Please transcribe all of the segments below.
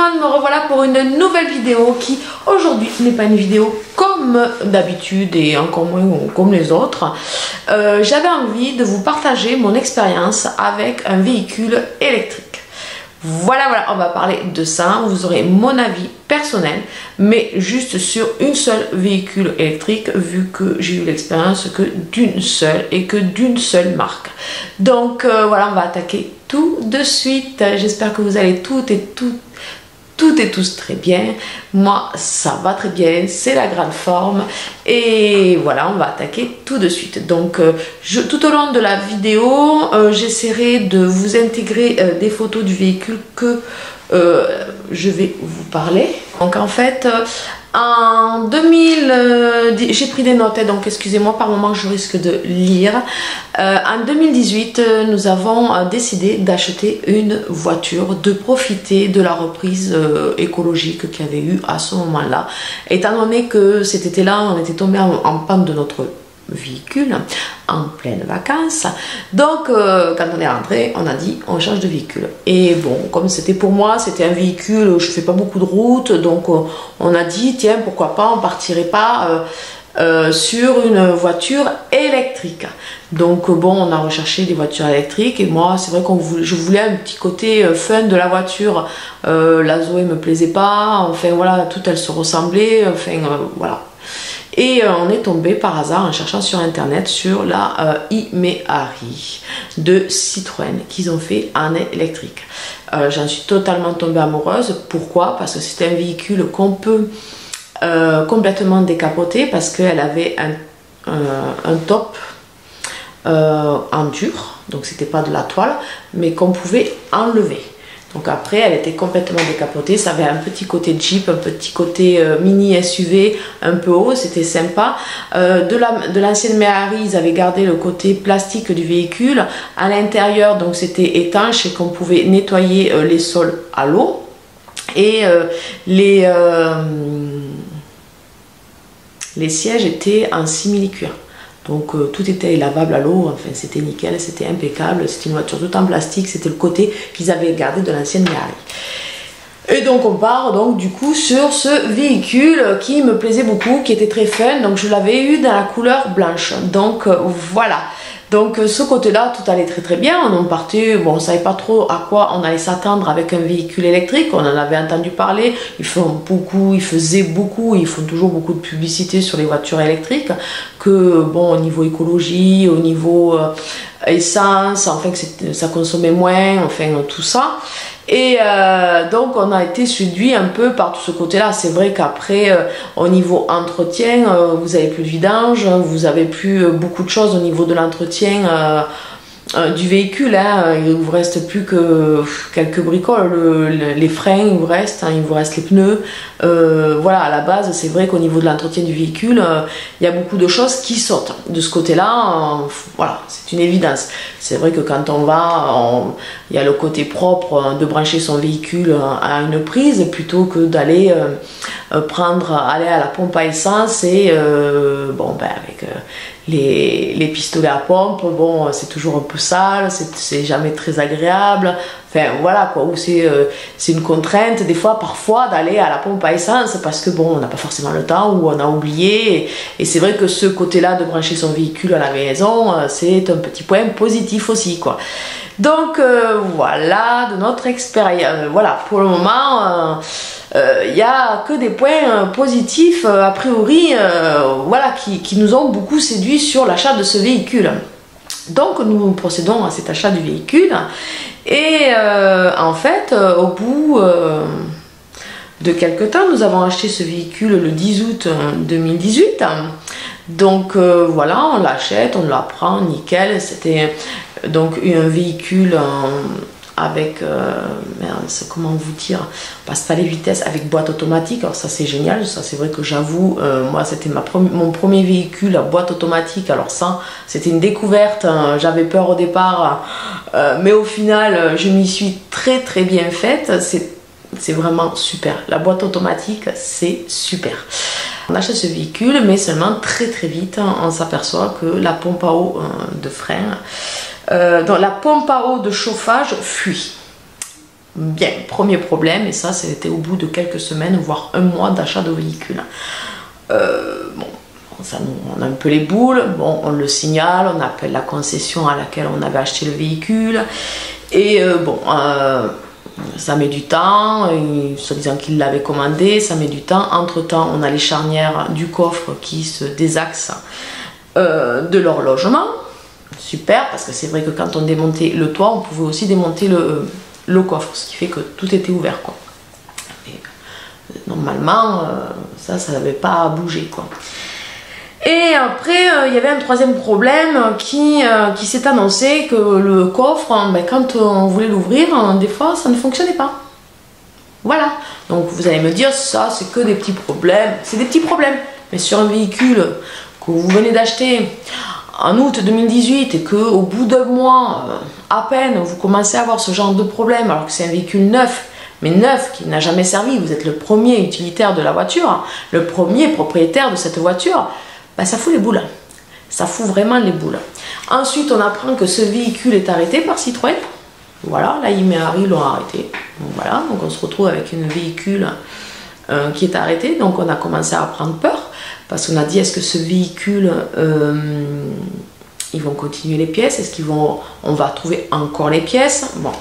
monde, me revoilà pour une nouvelle vidéo qui aujourd'hui n'est pas une vidéo comme d'habitude et encore moins comme les autres. J'avais envie de vous partager mon expérience avec un véhicule électrique. Voilà, on va parler de ça. Vous aurez mon avis personnel, mais juste sur une seule véhicule électrique, vu que j'ai eu l'expérience que d'une seule et que d'une seule marque. Donc voilà, on va attaquer tout de suite. J'espère que vous allez toutes et tous très bien. Moi ça va très bien, c'est la grande forme et voilà, on va attaquer tout de suite. Donc tout au long de la vidéo j'essaierai de vous intégrer des photos du véhicule que je vais vous parler. Donc en fait en 2000, j'ai pris des notes, donc excusez-moi, par moment je risque de lire. En 2018, nous avons décidé d'acheter une voiture, de profiter de la reprise écologique qu'il y avait eu à ce moment-là. Étant donné que cet été-là, on était tombé en panne de notre véhicule en pleine vacances, donc quand on est rentré, on a dit on change de véhicule. Et bon, comme c'était pour moi, c'était un véhicule, je fais pas beaucoup de route, donc on a dit tiens, pourquoi pas, on partirait pas sur une voiture électrique. Donc bon, on a recherché des voitures électriques et moi c'est vrai que je voulais un petit côté fun de la voiture. La Zoé me plaisait pas, enfin voilà, toutes elles se ressemblaient, enfin voilà. Et on est tombé par hasard en cherchant sur internet sur la Imeari de Citroën qu'ils ont fait en électrique. J'en suis totalement tombée amoureuse. Pourquoi? Parce que c'était un véhicule qu'on peut complètement décapoter, parce qu'elle avait un top en dur, donc c'était pas de la toile, mais qu'on pouvait enlever. Donc après, elle était complètement décapotée. Ça avait un petit côté Jeep, un petit côté mini SUV, un peu haut. C'était sympa. De l'ancienne Méhari, ils avaient gardé le côté plastique du véhicule. À l'intérieur, donc c'était étanche et qu'on pouvait nettoyer les sols à l'eau. Et les sièges étaient en simili-cuir. Donc tout était lavable à l'eau, enfin c'était nickel, c'était impeccable, c'était une voiture toute en plastique, c'était le côté qu'ils avaient gardé de l'ancienne Méhari. Et donc on part donc du coup sur ce véhicule qui me plaisait beaucoup, qui était très fun, donc je l'avais eu dans la couleur blanche. Donc voilà. Donc ce côté-là, tout allait très bien. On partait, bon, on ne savait pas trop à quoi on allait s'attendre avec un véhicule électrique. On en avait entendu parler. Ils faisaient beaucoup, ils font toujours beaucoup de publicité sur les voitures électriques. Que bon, au niveau écologie, au niveau essence, enfin que ça consommait moins, enfin tout ça. Et donc on a été séduit un peu par tout ce côté là. C'est vrai qu'après au niveau entretien, vous avez plus de vidange, vous avez plus beaucoup de choses au niveau de l'entretien du véhicule, hein. Il vous reste plus que quelques bricoles, les freins il vous reste, hein, il vous reste les pneus, voilà, à la base c'est vrai qu'au niveau de l'entretien du véhicule il y a beaucoup de choses qui sautent de ce côté là, voilà, c'est une évidence. C'est vrai que quand on va, il y a le côté propre de brancher son véhicule à une prise plutôt que d'aller aller à la pompe à essence et bon ben avec les pistolets à pompe, bon c'est toujours un peu sale, c'est jamais très agréable, enfin voilà quoi, ou c'est une contrainte des fois, parfois d'aller à la pompe à essence parce que bon on n'a pas forcément le temps ou on a oublié, et c'est vrai que ce côté là de brancher son véhicule à la maison c'est un petit point positif aussi quoi. Donc voilà de notre expérience, voilà pour le moment il n'y a que des points positifs a priori, voilà, qui nous ont beaucoup séduit sur l'achat de ce véhicule. Donc nous procédons à cet achat du véhicule et en fait au bout de quelques temps, nous avons acheté ce véhicule le 10 août 2018. Donc voilà, on l'achète, on la prend, nickel. C'était donc un véhicule avec, comment vous dire, on passe pas les vitesses, avec boîte automatique. Alors ça c'est génial, ça c'est vrai que j'avoue, moi c'était mon premier véhicule à boîte automatique. Alors ça c'était une découverte, hein. J'avais peur au départ, mais au final je m'y suis très bien faite. C'est vraiment super, la boîte automatique c'est super. On achète ce véhicule, mais seulement très vite on s'aperçoit que la pompe à eau de frein, donc la pompe à eau de chauffage fuit. Bien, premier problème, et ça c'était au bout de quelques semaines, voire un mois d'achat de véhicule. Bon, ça on a un peu les boules, bon, on le signale, on appelle la concession à laquelle on avait acheté le véhicule, et bon, ça met du temps, soit disant qu'il l'avait commandé, ça met du temps. Entre temps, on a les charnières du coffre qui se désaxent de leur logement. Super, parce que c'est vrai que quand on démontait le toit, on pouvait aussi démonter le coffre, ce qui fait que tout était ouvert, quoi. Et, normalement, ça n'avait pas bougé, quoi. Et après, il y avait un troisième problème qui s'est annoncé, que le coffre, ben, quand on voulait l'ouvrir, des fois, ça ne fonctionnait pas. Voilà. Donc vous allez me dire, ça, c'est que des petits problèmes. C'est des petits problèmes. Mais sur un véhicule que vous venez d'acheter en août 2018 et qu'au bout d'un mois, à peine, vous commencez à avoir ce genre de problème, alors que c'est un véhicule neuf, mais neuf, qui n'a jamais servi, vous êtes le premier utilitaire de la voiture, le premier propriétaire de cette voiture, ben ça fout les boules. Ça fout vraiment les boules. Ensuite, on apprend que ce véhicule est arrêté par Citroën. Voilà, là, Harry l'ont arrêté. Donc voilà, donc on se retrouve avec un véhicule qui est arrêté. Donc on a commencé à prendre peur. Parce qu'on a dit, est-ce que ce véhicule, ils vont continuer les pièces? Est-ce on va trouver encore les pièces? Bon,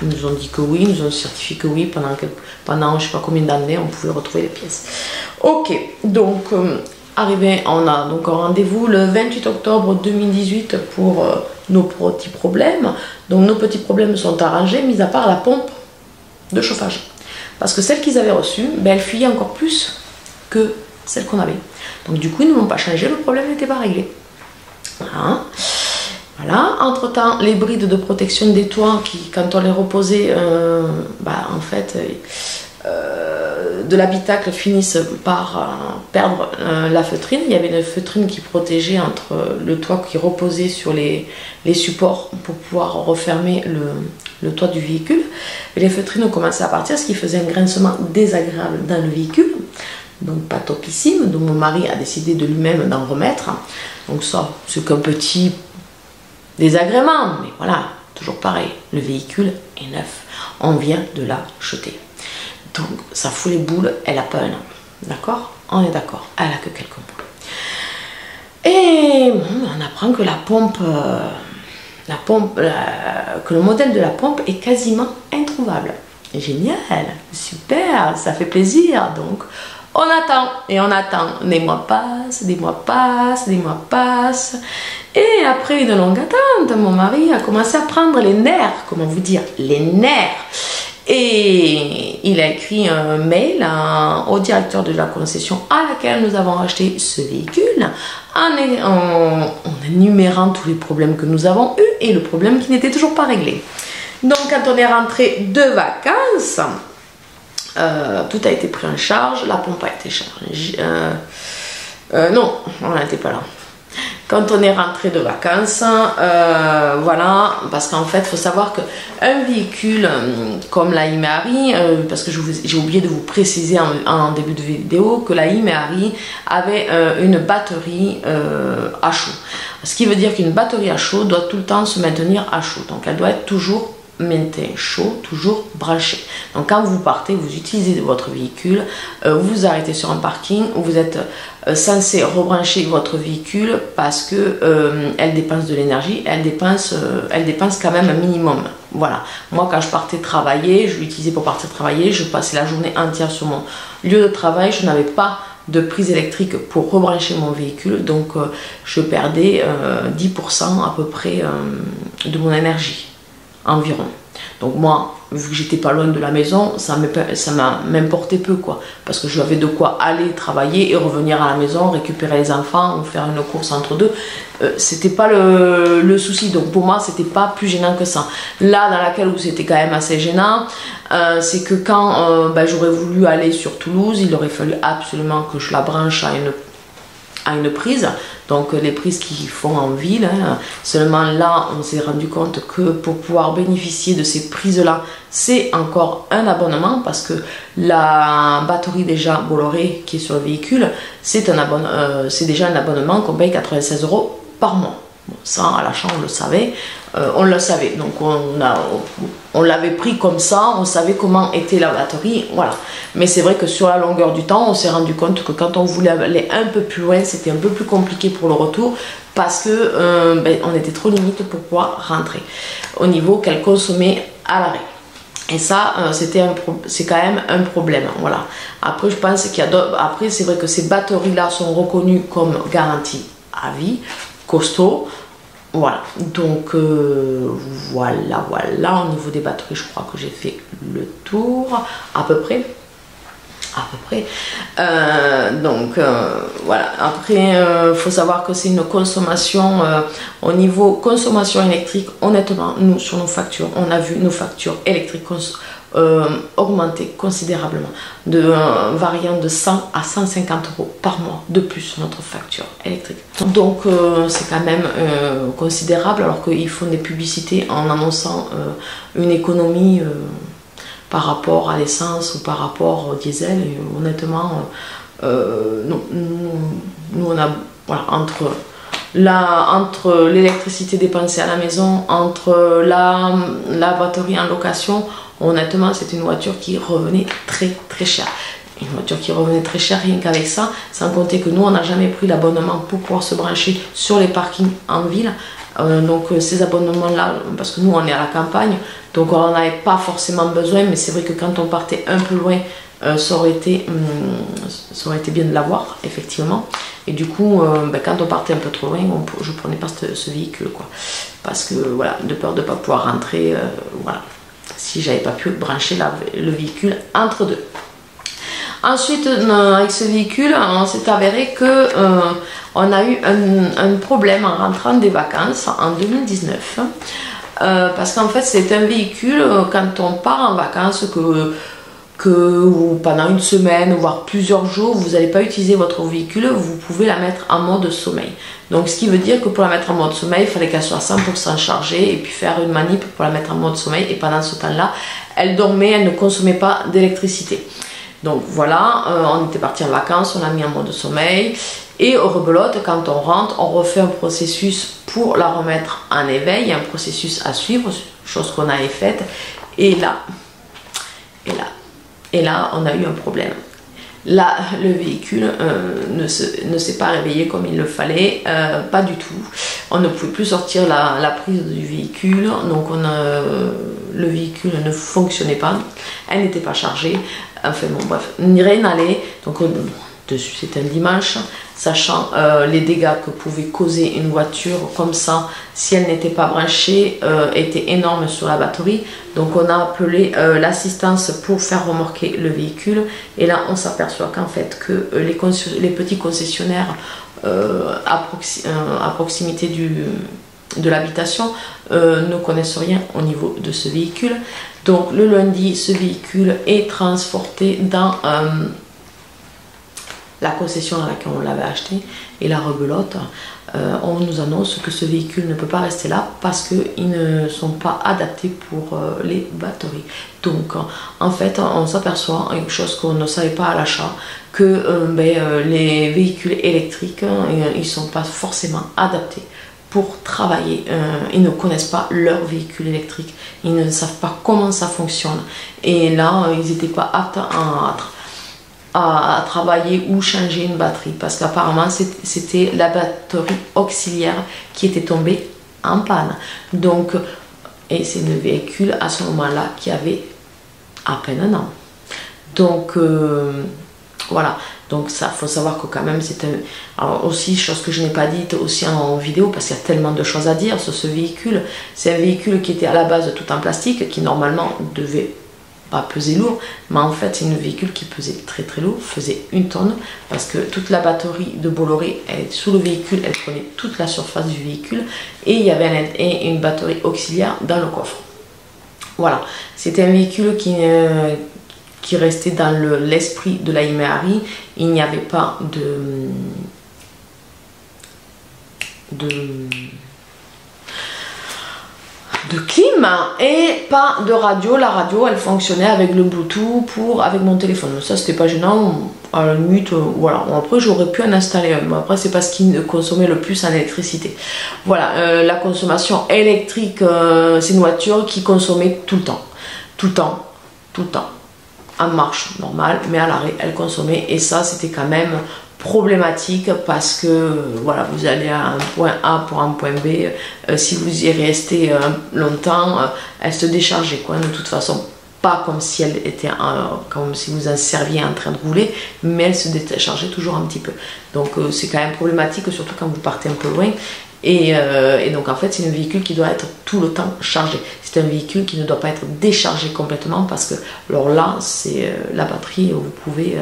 ils nous ont dit que oui, ils nous ont certifié que oui, pendant je ne sais pas combien d'années, on pouvait retrouver les pièces. Ok, donc, arrivé, on a donc un rendez-vous le 28 octobre 2018 pour nos petits problèmes. Donc nos petits problèmes sont arrangés, mis à part la pompe de chauffage. Parce que celle qu'ils avaient reçue, ben, elle fuyait encore plus que celle qu'on avait. Donc du coup, ils ne m'ont pas changé, le problème n'était pas réglé. Voilà. Voilà. Entre temps, les brides de protection des toits, qui, quand on les reposait, en fait, de l'habitacle, finissent par perdre la feutrine. Il y avait une feutrine qui protégeait entre le toit qui reposait sur les supports pour pouvoir refermer le toit du véhicule. Et les feutrines ont commencé à partir, ce qui faisait un grincement désagréable dans le véhicule. Donc pas topissime, donc mon mari a décidé de lui-même d'en remettre. Donc ça, c'est qu'un petit désagrément, mais voilà, toujours pareil, le véhicule est neuf, on vient de l'acheter. Donc ça fout les boules, elle a pas un an, d'accord? On est d'accord, elle a que quelques mois. Et bon, on apprend que que le modèle de la pompe est quasiment introuvable. Génial, super, ça fait plaisir, donc on attend et on attend. Des mois passent, des mois passent, des mois passent. Et après une longue attente, mon mari a commencé à prendre les nerfs. Comment vous dire? Les nerfs. Et il a écrit un mail au directeur de la concession à laquelle nous avons acheté ce véhicule, en énumérant tous les problèmes que nous avons eus et le problème qui n'était toujours pas réglé. Donc quand on est rentré de vacances, tout a été pris en charge, la pompe a été chargée. Non, on n'était pas là. Quand on est rentré de vacances, voilà, parce qu'en fait, il faut savoir qu'un véhicule comme la Imehari, parce que j'ai oublié de vous préciser en début de vidéo que la Imehari avait une batterie à chaud. Ce qui veut dire qu'une batterie à chaud doit tout le temps se maintenir à chaud. Donc elle doit être toujours maintenue chaud, toujours branché. Donc quand vous partez, vous utilisez votre véhicule, vous vous arrêtez sur un parking, vous êtes censé rebrancher votre véhicule parce que elle dépense de l'énergie, elle dépense quand même un minimum. Voilà. Moi, quand je partais travailler, je l'utilisais pour partir travailler, je passais la journée entière sur mon lieu de travail, je n'avais pas de prise électrique pour rebrancher mon véhicule, donc je perdais 10% à peu près de mon énergie environ. Donc moi, vu que j'étais pas loin de la maison, ça m'importait peu, quoi, parce que j'avais de quoi aller travailler et revenir à la maison, récupérer les enfants ou faire une course entre deux. C'était pas le souci, donc pour moi c'était pas plus gênant que ça. Là, dans laquelle où c'était quand même assez gênant, c'est que quand j'aurais voulu aller sur Toulouse, il aurait fallu absolument que je la branche à une prise, donc les prises qui font en ville, hein. Seulement là on s'est rendu compte que pour pouvoir bénéficier de ces prises là, c'est encore un abonnement, parce que la batterie déjà Bolloré qui est sur le véhicule, c'est déjà un abonnement qu'on paye 96 € par mois. Bon, ça, à l'achat, on le savait. Donc on l'avait pris comme ça, on savait comment était la batterie, voilà. Mais c'est vrai que sur la longueur du temps, on s'est rendu compte que quand on voulait aller un peu plus loin, c'était un peu plus compliqué pour le retour, parce que on était trop limite pour pouvoir rentrer au niveau qu'elle consommait à l'arrêt. Et ça, c'est quand même un problème, voilà. Après, je pense qu'il y a d'autres. Après, c'est vrai que ces batteries-là sont reconnues comme garantie à vie, costaud. Voilà, donc voilà, au niveau des batteries, je crois que j'ai fait le tour, à peu près. Voilà, après, faut savoir que c'est une consommation, au niveau consommation électrique, honnêtement, nous, sur nos factures, on a vu nos factures électriques augmenter considérablement, variant de 100 à 150 € par mois de plus sur notre facture électrique. Donc c'est quand même considérable, alors qu'ils font des publicités en annonçant une économie par rapport à l'essence ou par rapport au diesel. Et honnêtement, nous on a, voilà, entre l'électricité dépensée à la maison, entre la batterie en location, honnêtement, c'était une voiture qui revenait très cher. Une voiture qui revenait très cher, rien qu'avec ça, sans compter que nous, on n'a jamais pris l'abonnement pour pouvoir se brancher sur les parkings en ville. Donc ces abonnements-là, parce que nous, on est à la campagne, donc on n'en avait pas forcément besoin, mais c'est vrai que quand on partait un peu loin, ça aurait été bien de l'avoir, effectivement. Et du coup, quand on partait un peu trop loin, je ne prenais pas ce véhicule, quoi. Parce que, voilà, de peur de ne pas pouvoir rentrer, voilà, si j'avais pas pu brancher le véhicule entre deux. Ensuite, avec ce véhicule, on s'est avéré que on a eu un problème en rentrant des vacances en 2019. Parce qu'en fait, c'est un véhicule, quand on part en vacances, que pendant une semaine, voire plusieurs jours, vous n'allez pas utiliser votre véhicule, vous pouvez la mettre en mode sommeil. Donc ce qui veut dire que pour la mettre en mode sommeil, il fallait qu'elle soit 100% chargée et puis faire une manip pour la mettre en mode sommeil. Et pendant ce temps-là, elle dormait, elle ne consommait pas d'électricité. Donc voilà, on était parti en vacances, on l'a mis en mode sommeil. Et au rebelote, quand on rentre, on refait un processus pour la remettre en éveil, un processus à suivre, chose qu'on avait faite. Et là, on a eu un problème. Là, le véhicule ne s'est pas réveillé comme il le fallait, pas du tout. On ne pouvait plus sortir la prise du véhicule, donc le véhicule ne fonctionnait pas, elle n'était pas chargée. Enfin bon, bref, rien n'allait. Donc dessus, c'était un dimanche, sachant les dégâts que pouvait causer une voiture comme ça si elle n'était pas branchée, était énorme sur la batterie. Donc on a appelé l'assistance pour faire remorquer le véhicule, et là on s'aperçoit qu'en fait que les petits concessionnaires à proximité de l'habitation ne connaissent rien au niveau de ce véhicule. Donc le lundi, ce véhicule est transporté dans la concession à laquelle on l'avait acheté, et la rebelote, on nous annonce que ce véhicule ne peut pas rester là parce qu'ils ne sont pas adaptés pour les batteries. Donc en fait, on s'aperçoit, une chose qu'on ne savait pas à l'achat, que les véhicules électriques, ils ne sont pas forcément adaptés pour travailler. Ils ne connaissent pas leur véhicule électrique, ils ne savent pas comment ça fonctionne, et là ils n'étaient pas aptes à travailler ou changer une batterie, parce qu'apparemment c'était la batterie auxiliaire qui était tombée en panne. Donc, et c'est le véhicule à ce moment-là qui avait à peine un an. Donc voilà, donc ça, faut savoir que quand même c'est un... Alors aussi, chose que je n'ai pas dite aussi en vidéo, parce qu'il y a tellement de choses à dire sur ce véhicule. C'est un véhicule qui était à la base tout en plastique, qui normalement devait pas peser lourd, mais en fait c'est un véhicule qui pesait très lourd, faisait 1 tonne, parce que toute la batterie de Bolloré sous le véhicule, elle prenait toute la surface du véhicule, et il y avait une batterie auxiliaire dans le coffre. Voilà, c'était un véhicule qui restait dans l'esprit de la Imehari. Il n'y avait pas de clim et pas de radio. La radio elle fonctionnait avec le Bluetooth avec mon téléphone. Ça c'était pas gênant, à la limite, voilà. Après j'aurais pu en installer un, mais après c'est pas ce qui consommait le plus en électricité. Voilà, la consommation électrique, c'est une voiture qui consommait tout le temps. Tout le temps, tout le temps. En marche normale, mais à l'arrêt elle consommait, et ça c'était quand même problématique parce que voilà, vous allez à un point A pour un point B, si vous y restez longtemps, elle se déchargeait quoi, de toute façon. Pas comme si elle était comme si vous en serviez en train de rouler, mais elle se déchargeait toujours un petit peu. Donc c'est quand même problématique, surtout quand vous partez un peu loin. Et donc en fait c'est un véhicule qui doit être tout le temps chargé. C'est un véhicule qui ne doit pas être déchargé complètement, parce que alors là c'est la batterie, vous pouvez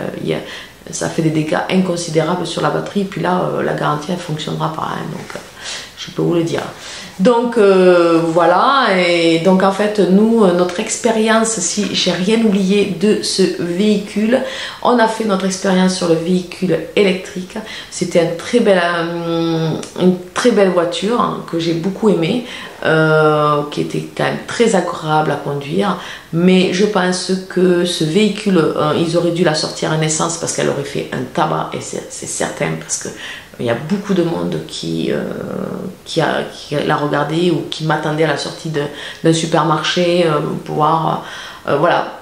ça fait des dégâts inconsidérables sur la batterie, puis là la garantie elle fonctionnera pas, hein, donc je peux vous le dire. Donc voilà, et donc en fait nous, notre expérience, si j'ai rien oublié de ce véhicule, on a fait notre expérience sur le véhicule électrique. C'était une très belle voiture, hein, que j'ai beaucoup aimée, qui était quand même très agréable à conduire, mais je pense que ce véhicule, ils auraient dû la sortir en essence, parce qu'elle aurait fait un tabac, et c'est certain, parce que il y a beaucoup de monde qui l'a regardé, ou qui m'attendait à la sortie d'un supermarché pour voir, voilà,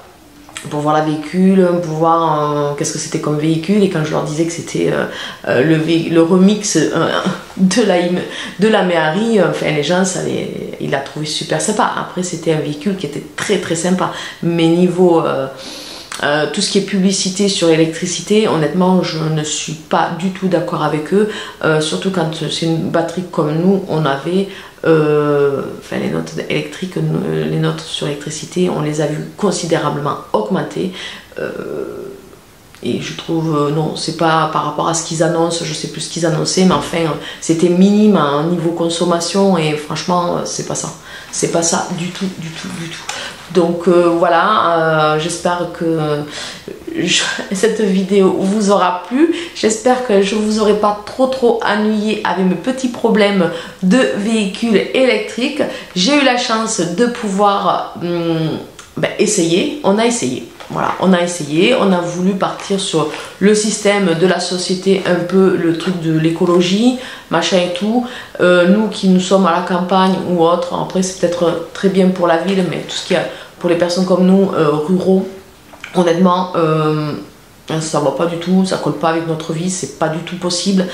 pour voir la véhicule, pour voir qu'est-ce que c'était comme véhicule. Et quand je leur disais que c'était le remix de la Méhari, enfin les gens, ils la trouvaient super sympa. Après c'était un véhicule qui était très très sympa, mais niveau tout ce qui est publicité sur l'électricité, honnêtement je ne suis pas du tout d'accord avec eux, surtout quand c'est une batterie comme nous on avait, enfin les notes électriques, les notes sur l'électricité, on les a vues considérablement augmenter, et je trouve, non, c'est pas par rapport à ce qu'ils annoncent, je sais plus ce qu'ils annonçaient, mais enfin c'était minime à niveau consommation, et franchement c'est pas ça. C'est pas ça du tout, du tout, du tout. Donc voilà, j'espère que cette vidéo vous aura plu. J'espère que je vous aurai pas trop ennuyé avec mes petits problèmes de véhicules électriques. J'ai eu la chance de pouvoir essayer. On a essayé. Voilà, on a essayé, on a voulu partir sur le système de la société, un peu le truc de l'écologie, machin et tout. Nous qui nous sommes à la campagne ou autre, après c'est peut-être très bien pour la ville, mais tout ce qu'il y a pour les personnes comme nous, ruraux, honnêtement, ça va pas du tout, ça colle pas avec notre vie, c'est pas du tout possible.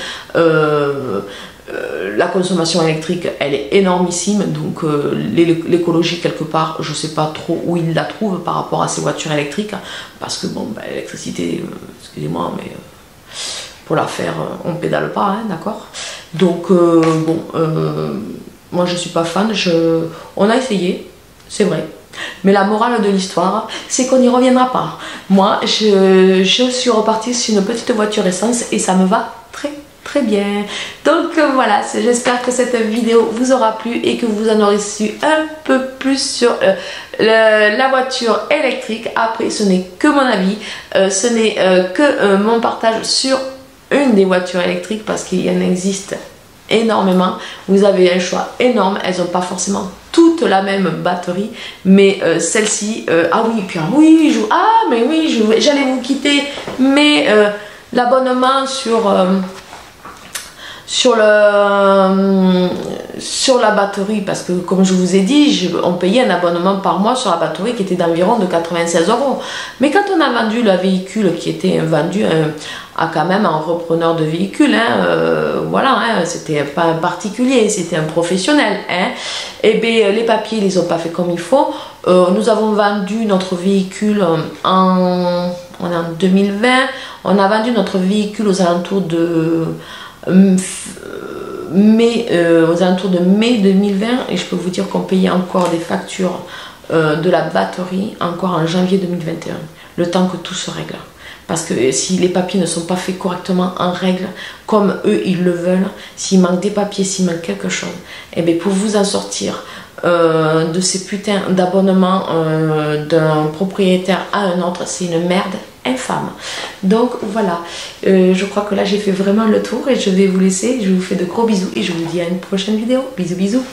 La consommation électrique elle est énormissime, donc l'écologie quelque part je sais pas trop où ils la trouvent par rapport à ces voitures électriques, parce que bon l'électricité, excusez-moi, mais pour la faire on pédale pas, hein, d'accord. Donc bon, moi je suis pas fan, on a essayé, c'est vrai, mais la morale de l'histoire c'est qu'on n'y reviendra pas. Moi je suis repartie sur une petite voiture essence et ça me va très bien. Donc voilà, j'espère que cette vidéo vous aura plu et que vous en aurez su un peu plus sur la voiture électrique. Après ce n'est que mon avis, ce n'est que mon partage sur une des voitures électriques, parce qu'il y en existe énormément. Vous avez un choix énorme, elles n'ont pas forcément toute la même batterie, mais celle-ci, ah oui, puis oui, mais oui, j'allais vous quitter, mais l'abonnement sur la batterie, parce que comme je vous ai dit, on payait un abonnement par mois sur la batterie qui était d'environ de 96 €. Mais quand on a vendu le véhicule qui était vendu à quand même un repreneur de véhicule, hein, voilà, hein, c'était pas un particulier, c'était un professionnel, hein, et bien les papiers ils les ont pas fait comme il faut. Nous avons vendu notre véhicule on est en 2020, on a vendu notre véhicule aux alentours de mai 2020, et je peux vous dire qu'on payait encore des factures de la batterie encore en janvier 2021, le temps que tout se règle. Parce que si les papiers ne sont pas faits correctement en règle, comme eux ils le veulent, s'il manque des papiers, s'il manque quelque chose, et bien pour vous en sortir de ces putains d'abonnements d'un propriétaire à un autre, c'est une merde infâme. Donc voilà, je crois que là j'ai fait vraiment le tour et je vais vous laisser. Je vous fais de gros bisous et je vous dis à une prochaine vidéo. Bisous bisous.